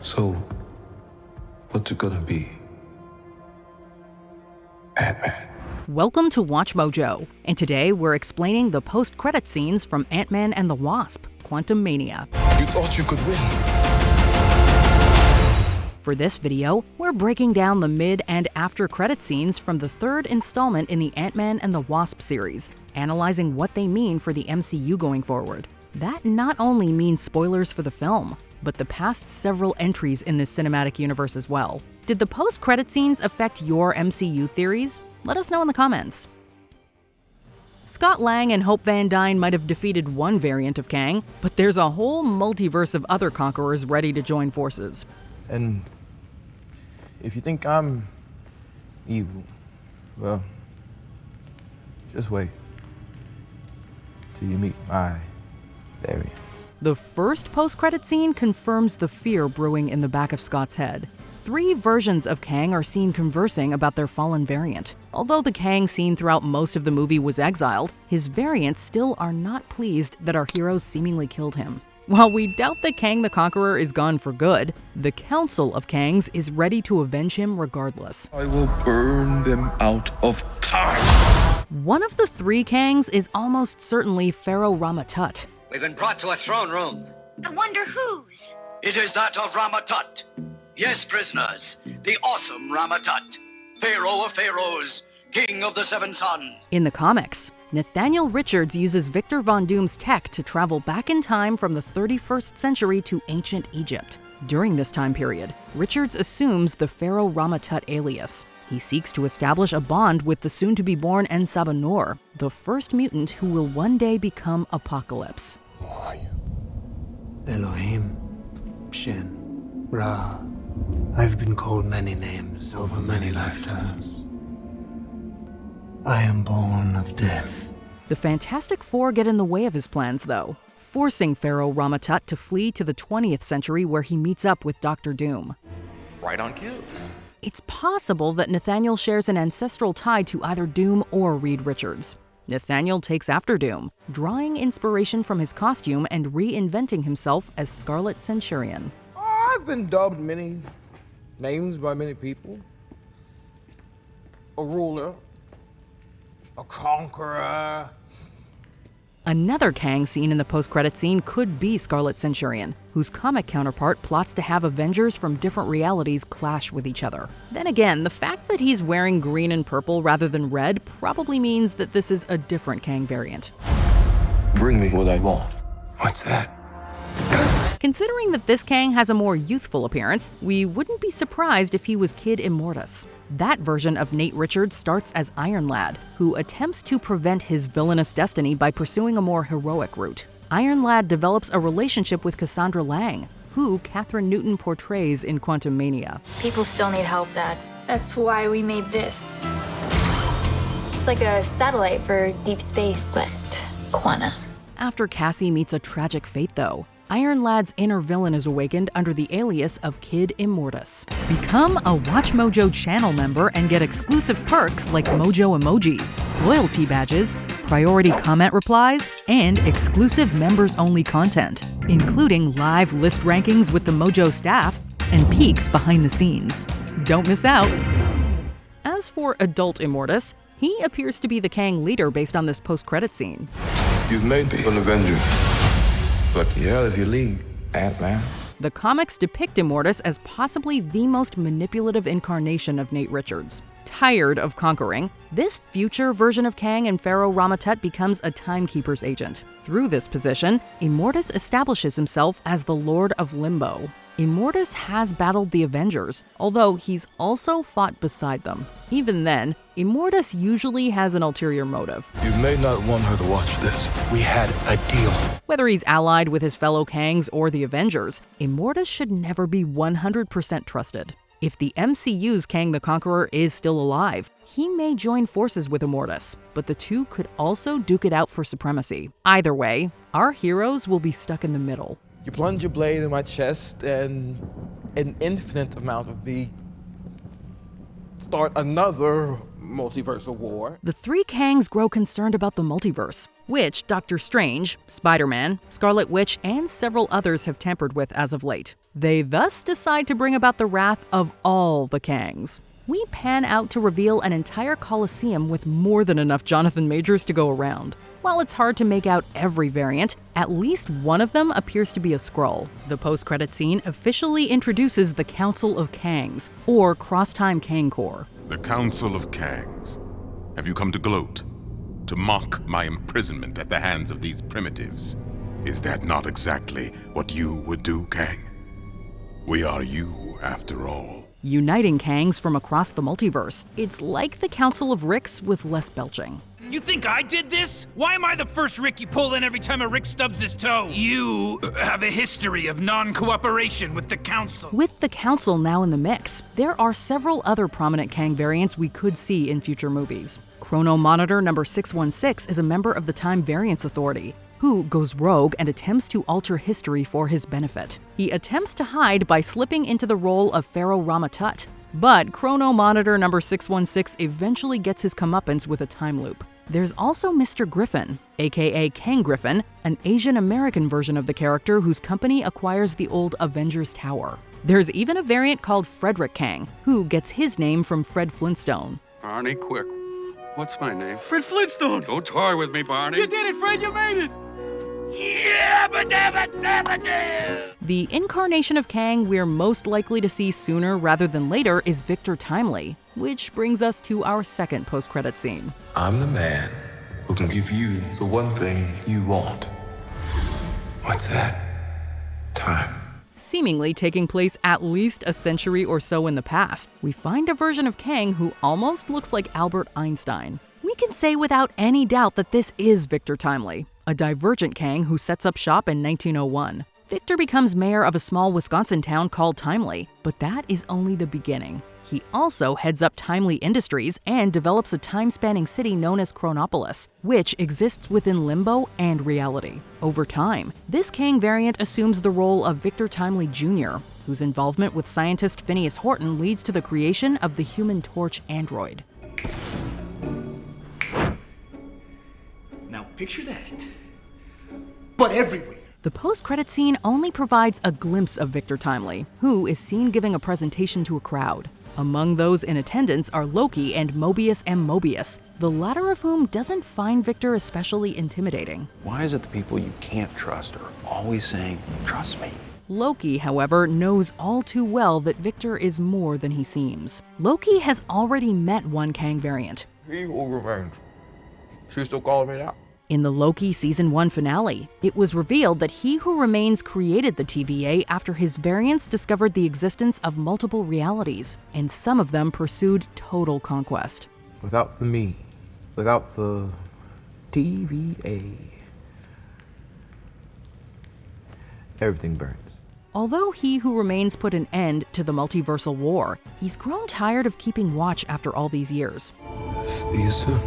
So, what's it gonna be? Ant-Man. Welcome to Watch Mojo, and today we're explaining the post-credit scenes from Ant-Man and the Wasp Quantumania. You thought you could win. For this video, we're breaking down the mid and after credit scenes from the third installment in the Ant-Man and the Wasp series, analyzing what they mean for the MCU going forward. That not only means spoilers for the film, but the past several entries in this cinematic universe as well. Did the post-credit scenes affect your MCU theories? Let us know in the comments. Scott Lang and Hope Van Dyne might have defeated one variant of Kang, but there's a whole multiverse of other conquerors ready to join forces. And if you think I'm evil, well, just wait till you meet my variants. The first post-credit scene confirms the fear brewing in the back of Scott's head. 3 versions of Kang are seen conversing about their fallen variant. Although the Kang seen throughout most of the movie was exiled, his variants still are not pleased that our heroes seemingly killed him. While we doubt that Kang the Conqueror is gone for good, the Council of Kangs is ready to avenge him regardless. I will burn them out of time. One of the 3 Kangs is almost certainly Pharaoh Rama-Tut. We've been brought to a throne room. I wonder whose? It is that of Rama-Tut. Yes, prisoners, the awesome Rama-Tut, Pharaoh of Pharaohs, King of the Seven Suns. In the comics, Nathaniel Richards uses Victor Von Doom's tech to travel back in time from the 31st century to ancient Egypt. During this time period, Richards assumes the Pharaoh Rama-Tut alias. He seeks to establish a bond with the soon-to-be-born En-Sabah-Nur, the first mutant who will one day become Apocalypse. Who are you? Elohim, Shin, Ra. I've been called many names over many lifetimes. I am born of death. The Fantastic Four get in the way of his plans, though, forcing Pharaoh Rama-Tut to flee to the 20th century where he meets up with Dr. Doom. Right on cue. It's possible that Nathaniel shares an ancestral tie to either Doom or Reed Richards. Nathaniel takes after Doom, drawing inspiration from his costume and reinventing himself as Scarlet Centurion. I've been dubbed many names by many people. A ruler, a conqueror. Another Kang seen in the post-credit scene could be Scarlet Centurion, whose comic counterpart plots to have Avengers from different realities clash with each other. Then again, the fact that he's wearing green and purple rather than red probably means that this is a different Kang variant. Bring me what I want. What's that? Considering that this Kang has a more youthful appearance, we wouldn't be surprised if he was Kid Immortus. That version of Nate Richards starts as Iron Lad, who attempts to prevent his villainous destiny by pursuing a more heroic route. Iron Lad develops a relationship with Cassandra Lang, who Catherine Newton portrays in Quantumania. People still need help, Dad. That's why we made this. It's like a satellite for deep space, but quantum. After Cassie meets a tragic fate, though, Iron Lad's inner villain is awakened under the alias of Kid Immortus. Become a Watch Mojo channel member and get exclusive perks like Mojo emojis, loyalty badges, priority comment replies, and exclusive members-only content, including live list rankings with the Mojo staff and peeks behind the scenes. Don't miss out! As for adult Immortus, he appears to be the Kang leader based on this post-credit scene. You've made me an Avenger. But yeah, if you leave, Ant-Man. The comics depict Immortus as possibly the most manipulative incarnation of Nate Richards. Tired of conquering, this future version of Kang and Pharaoh Rama-Tut becomes a timekeeper's agent. Through this position, Immortus establishes himself as the Lord of Limbo. Immortus has battled the Avengers, although he's also fought beside them. Even then, Immortus usually has an ulterior motive. You may not want her to watch this. We had a deal. Whether he's allied with his fellow Kangs or the Avengers, Immortus should never be 100% trusted. If the MCU's Kang the Conqueror is still alive, he may join forces with Immortus, but the two could also duke it out for supremacy. Either way, our heroes will be stuck in the middle. You plunge your blade in my chest and an infinite amount of me start another multiversal war. The 3 Kangs grow concerned about the multiverse, which Doctor Strange, Spider-Man, Scarlet Witch, and several others have tampered with as of late. They thus decide to bring about the wrath of all the Kangs. We pan out to reveal an entire coliseum with more than enough Jonathan Majors to go around. While it's hard to make out every variant, at least one of them appears to be a Skrull. The post-credit scene officially introduces the Council of Kangs, or Cross-Time Kang Corps. The Council of Kangs. Have you come to gloat? To mock my imprisonment at the hands of these primitives? Is that not exactly what you would do, Kang? We are you, after all. Uniting Kangs from across the multiverse. It's like the Council of Ricks with less belching. You think I did this? Why am I the first Rick you pull in every time a Rick stubs his toe? You have a history of non-cooperation with the Council. With the Council now in the mix, there are several other prominent Kang variants we could see in future movies. Chrono Monitor number 616 is a member of the Time Variance Authority, who goes rogue and attempts to alter history for his benefit. He attempts to hide by slipping into the role of Pharaoh Rama Tut, but Chrono Monitor number 616 eventually gets his comeuppance with a time loop. There's also Mr. Griffin, aka Kang Griffin, an Asian American version of the character whose company acquires the old Avengers Tower. There's even a variant called Frederick Kang, who gets his name from Fred Flintstone. Barney, quick. What's my name? Fred Flintstone! Don't toy with me, Barney. You did it, Fred! You made it! The incarnation of Kang we're most likely to see sooner rather than later is Victor Timely, which brings us to our second post-credit scene. I'm the man who can give you the one thing you want. What's that? Time. Seemingly taking place at least a century or so in the past, we find a version of Kang who almost looks like Albert Einstein. We can say without any doubt that this is Victor Timely, a divergent Kang who sets up shop in 1901. Victor becomes mayor of a small Wisconsin town called Timely, but that is only the beginning. He also heads up Timely Industries and develops a time-spanning city known as Chronopolis, which exists within limbo and reality. Over time, this Kang variant assumes the role of Victor Timely Jr., whose involvement with scientist Phineas Horton leads to the creation of the Human Torch android. Now picture that, but everywhere. The post-credit scene only provides a glimpse of Victor Timely, who is seen giving a presentation to a crowd. Among those in attendance are Loki and Mobius M. Mobius, the latter of whom doesn't find Victor especially intimidating. Why is it the people you can't trust are always saying, "Trust me"? Loki, however, knows all too well that Victor is more than he seems. Loki has already met one Kang variant. He will revenge. She's still calling me that. In the Loki Season 1 finale, it was revealed that He Who Remains created the TVA after his variants discovered the existence of multiple realities, and some of them pursued total conquest. Without the me, without the TVA, everything burns. Although He Who Remains put an end to the multiversal war, he's grown tired of keeping watch after all these years. See you soon.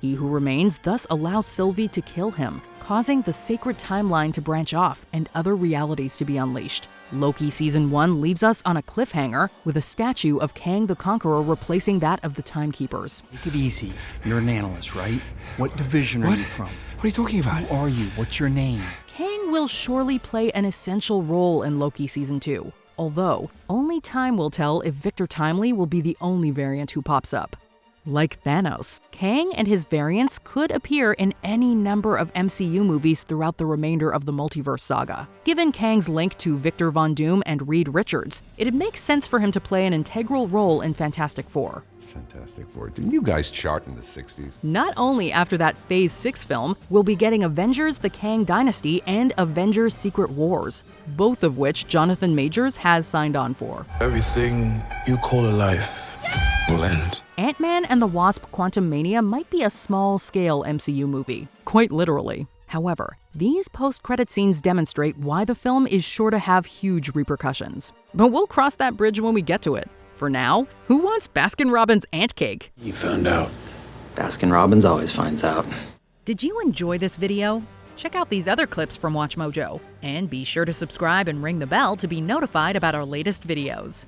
He Who Remains thus allows Sylvie to kill him, causing the sacred timeline to branch off and other realities to be unleashed. Loki Season 1 leaves us on a cliffhanger with a statue of Kang the Conqueror replacing that of the Timekeepers. Take it easy. You're an analyst, right? What division are you from? What are you talking about? Who are you? What's your name? Kang will surely play an essential role in Loki Season 2, although only time will tell if Victor Timely will be the only variant who pops up. Like Thanos, Kang and his variants could appear in any number of MCU movies throughout the remainder of the multiverse saga. Given Kang's link to Victor Von Doom and Reed Richards, it'd make sense for him to play an integral role in Fantastic Four. Fantastic Four. Didn't you guys chart in the 60s? Not only after that Phase 6 film, we'll be getting Avengers The Kang Dynasty and Avengers Secret Wars, both of which Jonathan Majors has signed on for. Everything you call a life will end. Ant-Man and the Wasp Quantumania might be a small-scale MCU movie, quite literally. However, these post-credit scenes demonstrate why the film is sure to have huge repercussions. But we'll cross that bridge when we get to it. For now, who wants Baskin-Robbins ant cake? You found out. Baskin-Robbins always finds out. Did you enjoy this video? Check out these other clips from WatchMojo, and be sure to subscribe and ring the bell to be notified about our latest videos.